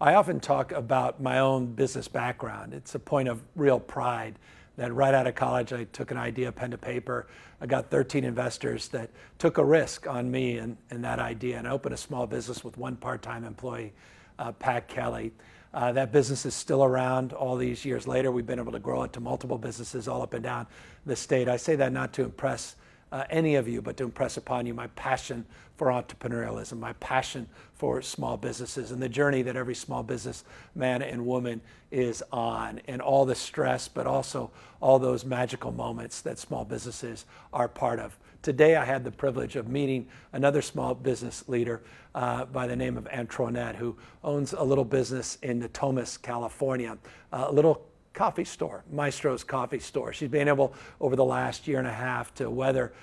I often talk about my own business background. It's a point of real pride that right out of college I took an idea, pen to paper. I got 13 investors that took a risk on me and that idea, and I opened a small business with one part-time employee, Pat Kelly. That business is still around all these years later. We've been able to grow it to multiple businesses all up and down the state. I say that not to impress any of you, but to impress upon you my passion for entrepreneurialism, my passion for small businesses, and the journey that every small business man and woman is on, and all the stress, but also all those magical moments that small businesses are part of. Today I had the privilege of meeting another small business leader by the name of Antoinette, who owns a little business in Natomas, California, a little coffee store, Maestro's Coffee Store. She's been able over the last year and a half to weather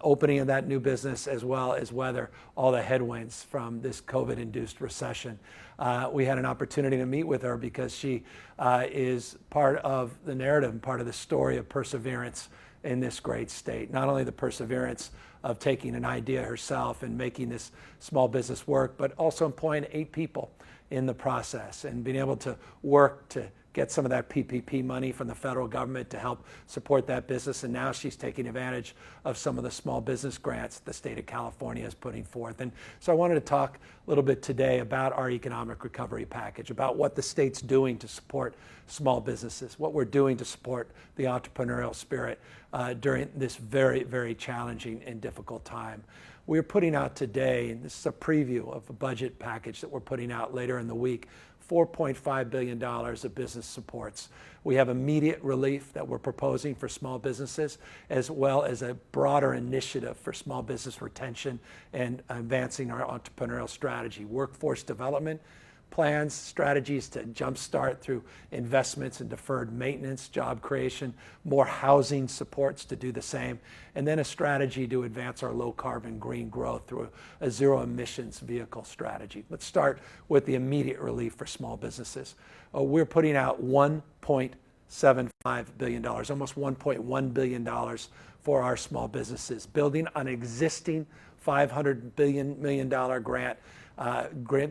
opening of that new business, as well as weather all the headwinds from this COVID-induced recession. We had an opportunity to meet with her because she is part of the narrative and part of the story of perseverance in this great state. Not only the perseverance of taking an idea herself and making this small business work, but also employing 8 people in the process and being able to work to get some of that PPP money from the federal government to help support that business. And now she's taking advantage of some of the small business grants the state of California is putting forth. And so I wanted to talk a little bit today about our economic recovery package, about what the state's doing to support small businesses, what we're doing to support the entrepreneurial spirit during this very, very challenging and difficult time. We're putting out today, and this is a preview of a budget package that we're putting out later in the week, $4.5 billion of business supports. We have immediate relief that we're proposing for small businesses, as well as a broader initiative for small business retention and advancing our entrepreneurial strategy, workforce development plans, strategies to jumpstart through investments in deferred maintenance, job creation, more housing supports to do the same, and then a strategy to advance our low carbon green growth through a zero emissions vehicle strategy. Let's start with the immediate relief for small businesses. We're putting out $1.75 billion, almost $1.1 billion for our small businesses, building on existing $500 million grant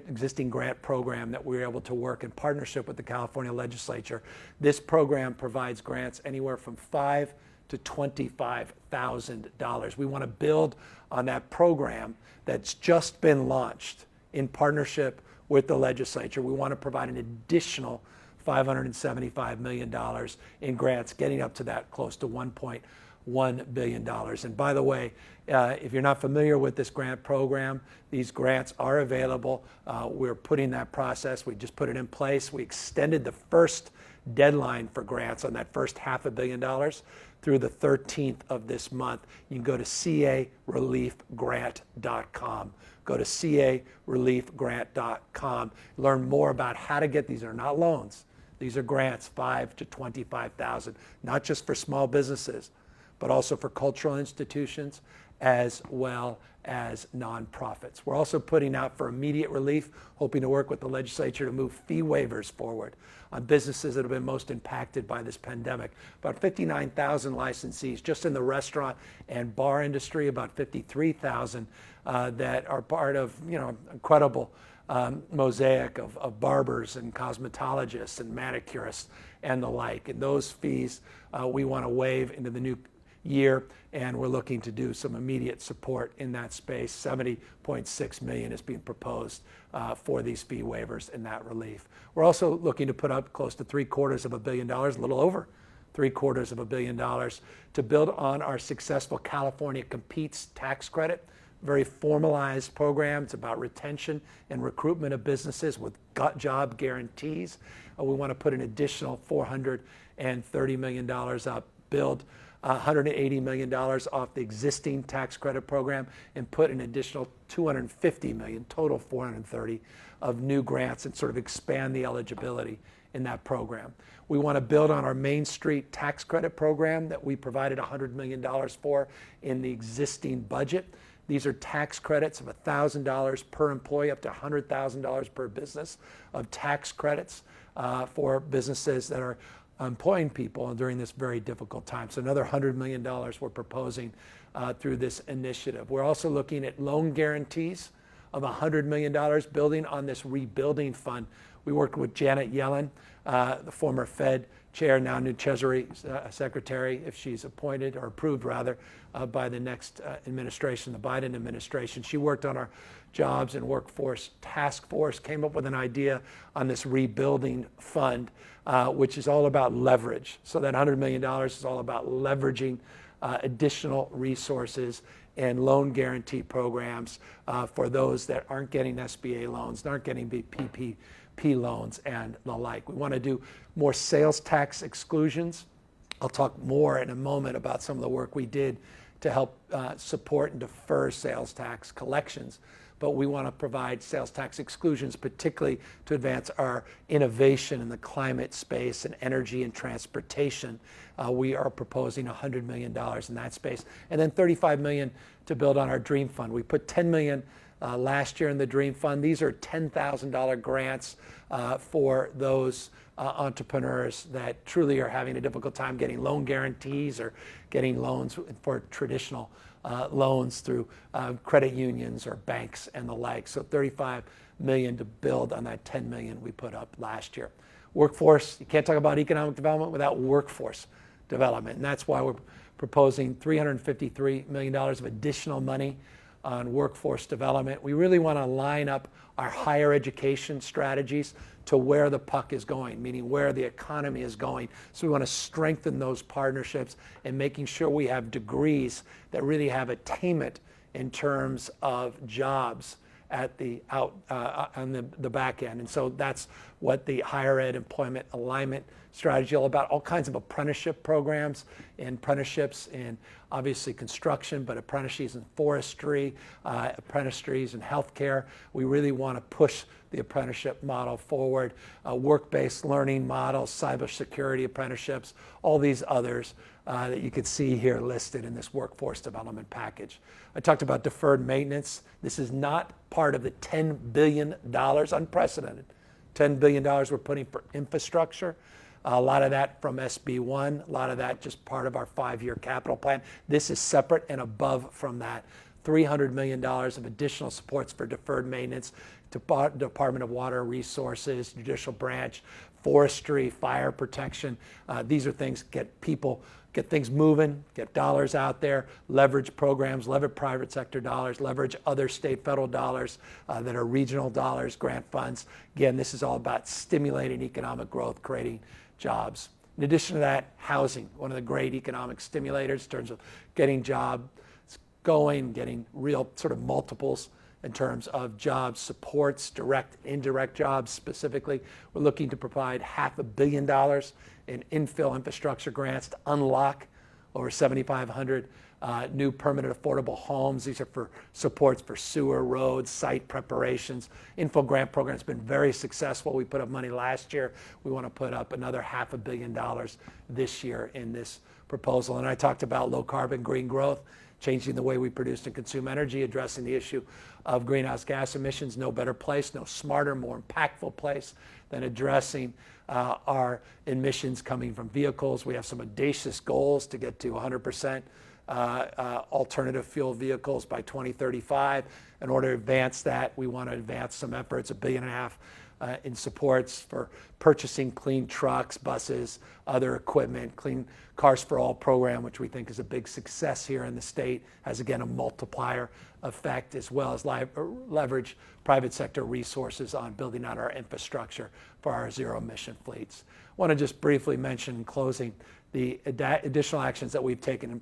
existing grant program that we were able to work in partnership with the California legislature. This program provides grants anywhere from $5,000 to $25,000. We want to build on that program that's just been launched in partnership with the legislature. We want to provide an additional $575 million in grants, getting up to that close to $1.1 billion. And by the way, if you're not familiar with this grant program, these grants are available. We're putting that process, we just put it in place. We extended the first deadline for grants on that first $500 million through the 13th of this month. You can go to careliefgrant.com. Go to careliefgrant.com. Learn more about how to get these. Are not loans. These are grants, $5,000 to $25,000, not just for small businesses, but also for cultural institutions as well as nonprofits. We're also putting out for immediate relief, hoping to work with the legislature to move fee waivers forward on businesses that have been most impacted by this pandemic. About 59,000 licensees just in the restaurant and bar industry, about 53,000 that are part of incredible mosaic of barbers and cosmetologists and manicurists and the like. And those fees we want to waive into the new year, and we're looking to do some immediate support in that space. $70.6 million is being proposed for these fee waivers and that relief. We're also looking to put up close to $750 million, a little over $750 million, to build on our successful California Competes tax credit. Very formalized program. It's about retention and recruitment of businesses with job guarantees. We want to put an additional $430 million up, build $180 million off the existing tax credit program, and put an additional $250 million, total $430, of new grants, and sort of expand the eligibility in that program. We want to build on our Main Street tax credit program that we provided $100 million for in the existing budget. These are tax credits of $1,000 per employee, up to $100,000 per business of tax credits for businesses that are employing people during this very difficult time. So another $100 million we're proposing through this initiative. We're also looking at loan guarantees of $100 million, building on this rebuilding fund. We worked with Janet Yellen, the former Fed chair, now new Treasury Secretary, if she's appointed, or approved rather, by the next administration, the Biden administration. She worked on our jobs and workforce task force, came up with an idea on this rebuilding fund, which is all about leverage. So that $100 million is all about leveraging additional resources and loan guarantee programs for those that aren't getting SBA loans, aren't getting PPP loans and the like. We want to do more sales tax exclusions. I'll talk more in a moment about some of the work we did to help support and defer sales tax collections. But we want to provide sales tax exclusions, particularly to advance our innovation in the climate space and energy and transportation. We are proposing $100 million in that space. And then $35 million to build on our Dream Fund. We put $10 million last year in the Dream Fund. These are $10,000 grants for those entrepreneurs that truly are having a difficult time getting loan guarantees or getting loans for traditional loans through credit unions or banks and the like. So $35 million to build on that $10 million we put up last year. Workforce, you can't talk about economic development without workforce development. And that's why we're proposing $353 million of additional money on workforce development. We really want to line up our higher education strategies to where the puck is going, meaning where the economy is going. So we want to strengthen those partnerships and making sure we have degrees that really have attainment in terms of jobs at the on the back end. And so that's what the higher ed employment alignment strategy all about. All kinds of apprenticeship programs and apprenticeships in obviously construction, but apprenticeships in forestry, apprenticeships in healthcare. We really want to push the apprenticeship model forward, work-based learning models, cybersecurity apprenticeships, all these others that you can see here listed in this workforce development package. I talked about deferred maintenance. This is not part of the $10 billion, unprecedented. $10 billion we're putting for infrastructure. A lot of that from SB1, a lot of that just part of our 5-year capital plan. This is separate and above from that. $300 million of additional supports for deferred maintenance, Department of Water Resources, Judicial Branch, Forestry, Fire Protection. These are things get things moving, get dollars out there, leverage programs, leverage private sector dollars, leverage other state, federal dollars that are regional dollars, grant funds. Again, this is all about stimulating economic growth, creating jobs. In addition to that, housing, one of the great economic stimulators in terms of getting jobs going, getting real sort of multiples in terms of job supports, direct, indirect jobs specifically. We're looking to provide $500 million in infill infrastructure grants to unlock over 7,500 new permanent affordable homes. These are for supports for sewer, roads, site preparations. Info grant program has been very successful. We put up money last year. We want to put up another $500 million this year in this proposal. And I talked about low carbon green growth, changing the way we produce and consume energy, addressing the issue of greenhouse gas emissions. No better place, no smarter, more impactful place than addressing our emissions coming from vehicles. We have some audacious goals to get to 100% alternative fuel vehicles by 2035. In order to advance that, we want to advance some efforts, $1.5 billion in supports for purchasing clean trucks, buses, other equipment. Clean Cars for All program, which we think is a big success here in the state, has again a multiplier effect, as well as leverage private sector resources on building out our infrastructure for our zero emission fleets. I want to just briefly mention in closing the additional actions that we've taken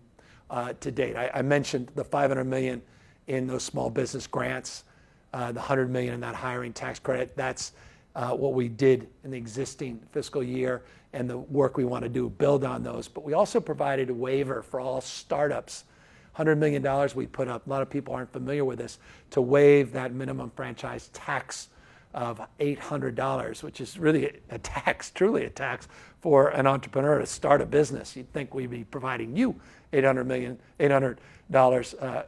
to date. I mentioned the $500 million in those small business grants, the $100 million in that hiring tax credit. That's what we did in the existing fiscal year and the work we want to do, build on those. But we also provided a waiver for all startups. $100 million we put up, a lot of people aren't familiar with this, to waive that minimum franchise tax of $800, which is really a tax, truly a tax for an entrepreneur to start a business. You'd think we'd be providing you $800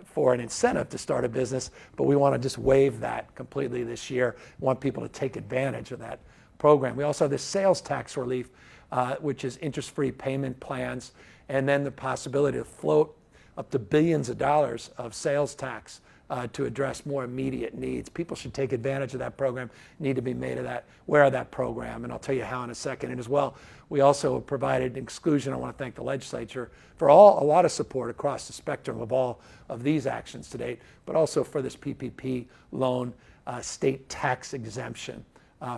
for an incentive to start a business, but we want to just waive that completely this year. We want people to take advantage of that program. We also have this sales tax relief, which is interest-free payment plans, and then the possibility to float up to billions of dollars of sales tax to address more immediate needs. People should take advantage of that program, need to be made aware of that program, and I'll tell you how in a second. And as well, we also provided exclusion. I want to thank the legislature for a lot of support across the spectrum of all of these actions to date, but also for this PPP loan state tax exemption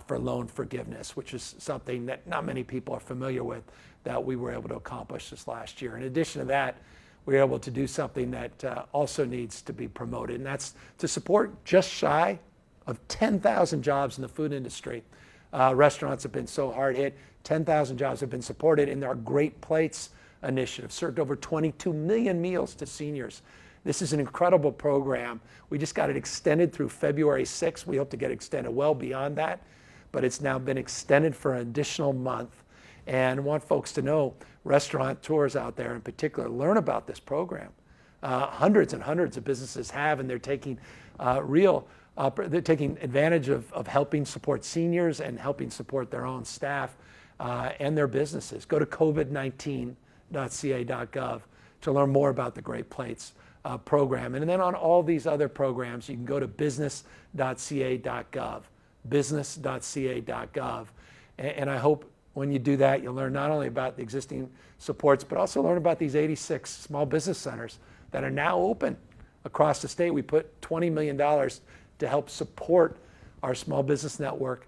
for loan forgiveness, which is something that not many people are familiar with, that we were able to accomplish this last year. In addition to that, we were able to do something that also needs to be promoted, and that's to support just shy of 10,000 jobs in the food industry. Restaurants have been so hard hit. 10,000 jobs have been supported in our Great Plates initiative, served over 22 million meals to seniors. This is an incredible program. We just got it extended through February 6th. We hope to get extended well beyond that, but it's now been extended for an additional month. And I want folks to know, restaurateurs out there in particular, learn about this program. Hundreds and hundreds of businesses have, and they're taking they're taking advantage of helping support seniors and helping support their own staff and their businesses. Go to covid19.ca.gov to learn more about the Great Plates program. And then on all these other programs, you can go to business.ca.gov, business.ca.gov. And I hope when you do that, you'll learn not only about the existing supports, but also learn about these 86 small business centers that are now open across the state. We put $20 million to help support our small business network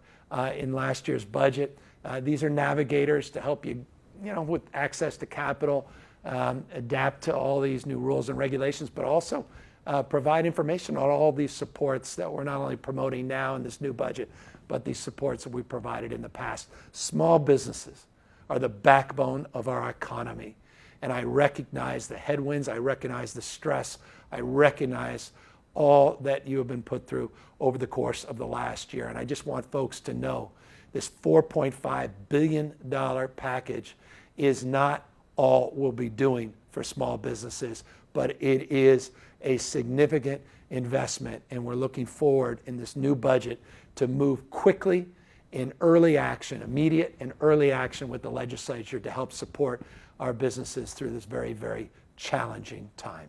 in last year's budget. These are navigators to help you, with access to capital, adapt to all these new rules and regulations, but also provide information on all these supports that we're not only promoting now in this new budget, but these supports that we provided in the past. Small businesses are the backbone of our economy. And I recognize the headwinds, I recognize the stress, I recognize all that you have been put through over the course of the last year. And I just want folks to know this $4.5 billion package is not all we'll be doing for small businesses, but it is a significant investment, and we're looking forward in this new budget to move quickly in early action, immediate and early action with the legislature to help support our businesses through this very, very challenging time.